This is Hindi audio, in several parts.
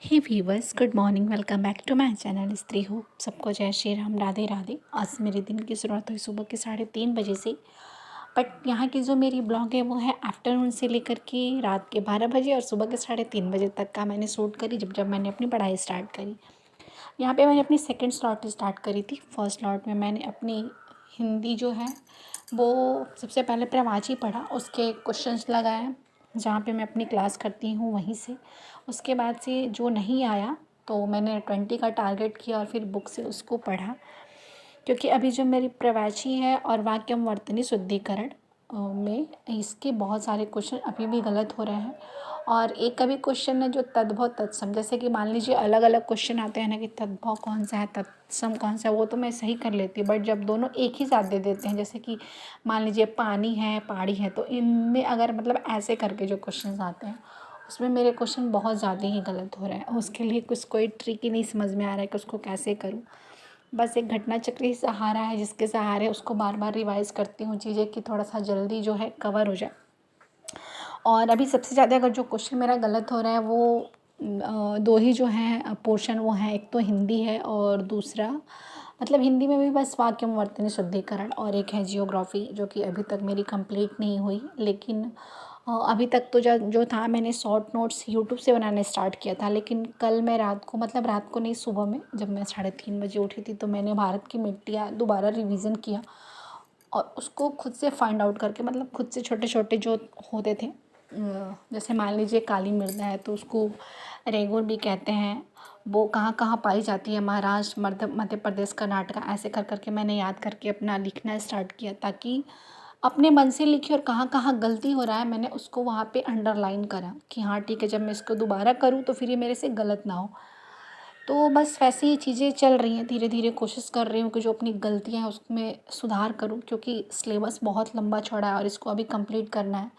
Hey viewers, good morning. Welcome back to my channel स्त्री हो। सबको जय श्री राम, राधे राधे। आज मेरे दिन की शुरुआत हुई सुबह के 3:30 बजे से। बट यहाँ की जो मेरी ब्लॉग है वो है आफ्टरनून से लेकर के रात के 12 बजे और सुबह के 3:30 बजे तक का मैंने शूट करी, जब मैंने अपनी पढ़ाई स्टार्ट करी। यहाँ पे मैंने अपनी सेकंड स्लॉट स्टार्ट करी थी। फर्स्ट स्लॉट में मैंने अपनी हिंदी जो है वो सबसे पहले प्रवाची पढ़ा, उसके क्वेश्चंस लगाए जहाँ पे मैं अपनी क्लास करती हूँ वहीं से। उसके बाद से जो नहीं आया तो मैंने 20 का टारगेट किया और फिर बुक से उसको पढ़ा, क्योंकि अभी जो मेरी प्रवाची है और वाक्यम वर्तनी शुद्धिकरण में इसके बहुत सारे क्वेश्चन अभी भी गलत हो रहे हैं। और एक कभी क्वेश्चन है जो तद्भव तत्सम, जैसे कि मान लीजिए अलग अलग क्वेश्चन आते हैं ना कि तद्भव कौन सा है तत्सम कौन सा है, वो तो मैं सही कर लेती हूँ। बट जब दोनों एक ही साथ दे देते हैं, जैसे कि मान लीजिए पानी है पहाड़ी है, तो इनमें अगर मतलब ऐसे करके जो क्वेश्चन आते हैं उसमें मेरे क्वेश्चन बहुत ज़्यादा ही गलत हो रहे हैं। उसके लिए कुछ कोई ट्रिक ही नहीं समझ में आ रहा है कि उसको कैसे करूँ। बस एक घटना चक्र ही सहारा है जिसके सहारे उसको बार बार रिवाइज़ करती हूँ चीज़ें कि थोड़ा सा जल्दी जो है कवर हो जाए। और अभी सबसे ज़्यादा अगर जो क्वेश्चन मेरा गलत हो रहा है वो दो ही जो हैं पोर्शन, वो हैं एक तो हिंदी है और दूसरा मतलब हिंदी में भी बस वाक्यम वर्तनी शुद्धिकरण, और एक है जियोग्राफी जो कि अभी तक मेरी कंप्लीट नहीं हुई। लेकिन अभी तक तो जो था मैंने शॉर्ट नोट्स यूट्यूब से बनाने स्टार्ट किया था। लेकिन कल मैं रात को, मतलब रात को नहीं सुबह में, जब मैं 3:30 बजे उठी थी तो मैंने भारत की मिट्टियाँ दोबारा रिवीजन किया और उसको खुद से फाइंड आउट करके, मतलब खुद से छोटे छोटे जो होते थे, जैसे मान लीजिए काली मृदा है तो उसको रेगुर भी कहते हैं, वो कहाँ कहाँ पाई जाती है, महाराष्ट्र, मध्य प्रदेश, कर्नाटक, ऐसे कर करके मैंने याद करके अपना लिखना स्टार्ट किया, ताकि अपने मन से लिखी और कहाँ कहाँ गलती हो रहा है मैंने उसको वहाँ पे अंडरलाइन करा कि हाँ ठीक है, जब मैं इसको दोबारा करूँ तो फिर ये मेरे से गलत ना हो। तो बस वैसे ही चीज़ें चल रही हैं, धीरे धीरे कोशिश कर रही हूँ कि जो अपनी गलतियाँ हैं उसमें सुधार करूँ, क्योंकि सिलेबस बहुत लंबा चौड़ा है और इसको अभी कंप्लीट करना है।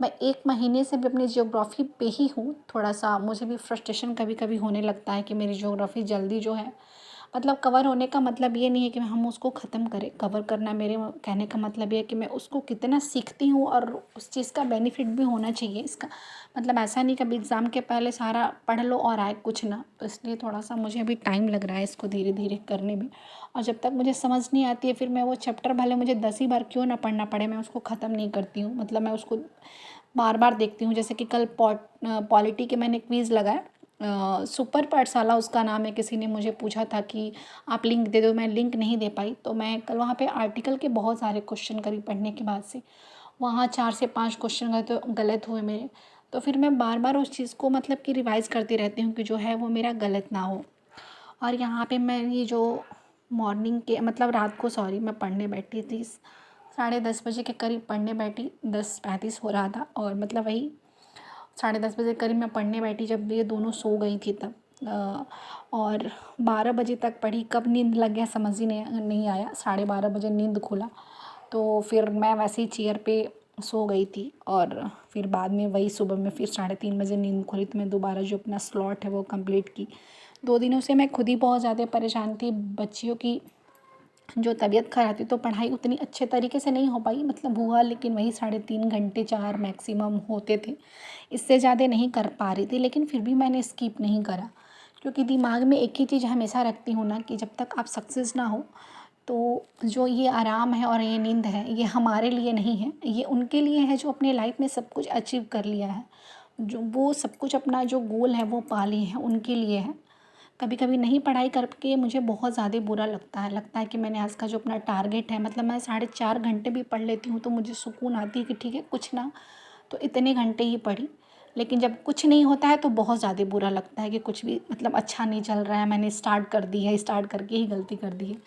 मैं 1 महीने से भी अपनी जियोग्राफी पे ही हूँ। थोड़ा सा मुझे भी फ्रस्ट्रेशन कभी कभी होने लगता है कि मेरी जियोग्राफी जल्दी जो है, मतलब कवर होने का मतलब ये नहीं है कि हम उसको ख़त्म करें। कवर करना मेरे कहने का मतलब ये है कि मैं उसको कितना सीखती हूँ और उस चीज़ का बेनिफिट भी होना चाहिए इसका। मतलब ऐसा नहीं कभी एग्ज़ाम के पहले सारा पढ़ लो और आए कुछ ना। तो इसलिए थोड़ा सा मुझे अभी टाइम लग रहा है इसको धीरे धीरे करने में। और जब तक मुझे समझ नहीं आती है फिर मैं वो चैप्टर भले मुझे 10 ही बार क्यों ना पढ़ना पड़े, मैं उसको ख़त्म नहीं करती हूँ। मतलब मैं उसको बार बार देखती हूँ। जैसे कि कल पॉलिटी के मैंने क्विज़ लगाया, सुपर पाठशाला उसका नाम है। किसी ने मुझे पूछा था कि आप लिंक दे दो, मैं लिंक नहीं दे पाई। तो मैं कल वहाँ पे आर्टिकल के बहुत सारे क्वेश्चन करी पढ़ने के बाद से, वहाँ 4 से 5 क्वेश्चन गलत हुए मेरे। तो फिर मैं बार बार उस चीज़ को मतलब कि रिवाइज़ करती रहती हूँ कि जो है वो मेरा गलत ना हो। और यहाँ पे मैं ये जो मॉर्निंग के मतलब रात को, सॉरी, मैं पढ़ने बैठी थी 10:30 बजे के करीब पढ़ने बैठी। 10:35 हो रहा था और मतलब वही 10:30 बजे करीब मैं पढ़ने बैठी जब ये दोनों सो गई थी तब। और 12 बजे तक पढ़ी, कब नींद लग गया समझ ही नहीं आया। 12:30 बजे नींद खुला तो फिर मैं वैसे ही चेयर पे सो गई थी। और फिर बाद में वही सुबह में फिर 3:30 बजे नींद खुली तो मैं दोबारा जो अपना स्लॉट है वो कंप्लीट की। 2 दिनों से मैं खुद ही बहुत ज़्यादा परेशान थी। बच्चियों की जो तबीयत ख़राब थी तो पढ़ाई उतनी अच्छे तरीके से नहीं हो पाई, मतलब हुआ लेकिन वही 3.5 घंटे 4 मैक्सिमम होते थे। इससे ज़्यादा नहीं कर पा रही थी, लेकिन फिर भी मैंने स्किप नहीं करा, क्योंकि दिमाग में एक ही चीज़ हमेशा रखती हूँ ना कि जब तक आप सक्सेस ना हो तो जो ये आराम है और ये नींद है ये हमारे लिए नहीं है, ये उनके लिए है जो अपने लाइफ में सब कुछ अचीव कर लिया है, जो वो सब कुछ अपना जो गोल है वो पा लिए हैं, उनके लिए है। कभी कभी नहीं पढ़ाई करके मुझे बहुत ज़्यादा बुरा लगता है कि मैंने आज का जो अपना टारगेट है, मतलब मैं 4.5 घंटे भी पढ़ लेती हूँ तो मुझे सुकून आती है कि ठीक है कुछ ना तो इतने घंटे ही पढ़ी। लेकिन जब कुछ नहीं होता है तो बहुत ज़्यादा बुरा लगता है कि कुछ भी मतलब अच्छा नहीं चल रहा है, मैंने स्टार्ट कर दी है, स्टार्ट करके ही गलती कर दी है।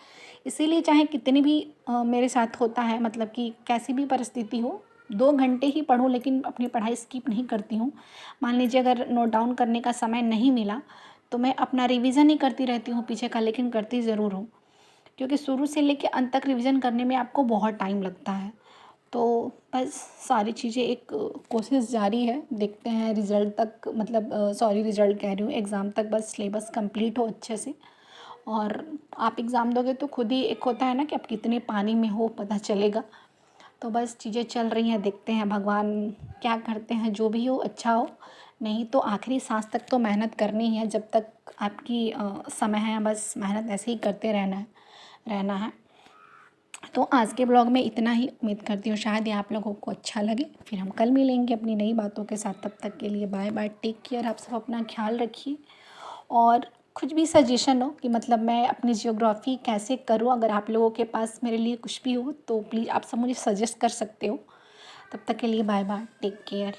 इसीलिए चाहे कितनी भी मेरे साथ होता है, मतलब कि कैसी भी परिस्थिति हो, 2 घंटे ही पढूँ लेकिन अपनी पढ़ाई स्किप नहीं करती हूँ। मान लीजिए अगर नोट डाउन करने का समय नहीं मिला तो मैं अपना रिवीजन ही करती रहती हूँ पीछे का, लेकिन करती ज़रूर हूँ, क्योंकि शुरू से लेके अंत तक रिवीजन करने में आपको बहुत टाइम लगता है। तो बस सारी चीज़ें एक कोशिश जारी है, देखते हैं रिज़ल्ट तक, मतलब सॉरी रिज़ल्ट कह रही हूँ, एग्ज़ाम तक बस सिलेबस कंप्लीट हो अच्छे से। और आप एग्ज़ाम दोगे तो खुद ही एक होता है ना कि आप कितने पानी में हो पता चलेगा। तो बस चीज़ें चल रही हैं, देखते हैं भगवान क्या करते हैं, जो भी हो अच्छा हो। नहीं तो आखिरी सांस तक तो मेहनत करनी है। जब तक आपकी समय है, बस मेहनत ऐसे ही करते रहना है। तो आज के ब्लॉग में इतना ही। उम्मीद करती हूँ शायद ये आप लोगों को अच्छा लगे। फिर हम कल मिलेंगे अपनी नई बातों के साथ। तब तक के लिए बाय बाय, टेक केयर। आप सब अपना ख्याल रखिए। और कुछ भी सजेशन हो कि मतलब मैं अपनी जियोग्राफी कैसे करूँ, अगर आप लोगों के पास मेरे लिए कुछ भी हो तो प्लीज़ आप सब मुझे सजेस्ट कर सकते हो। तब तक के लिए बाय बाय, टेक केयर।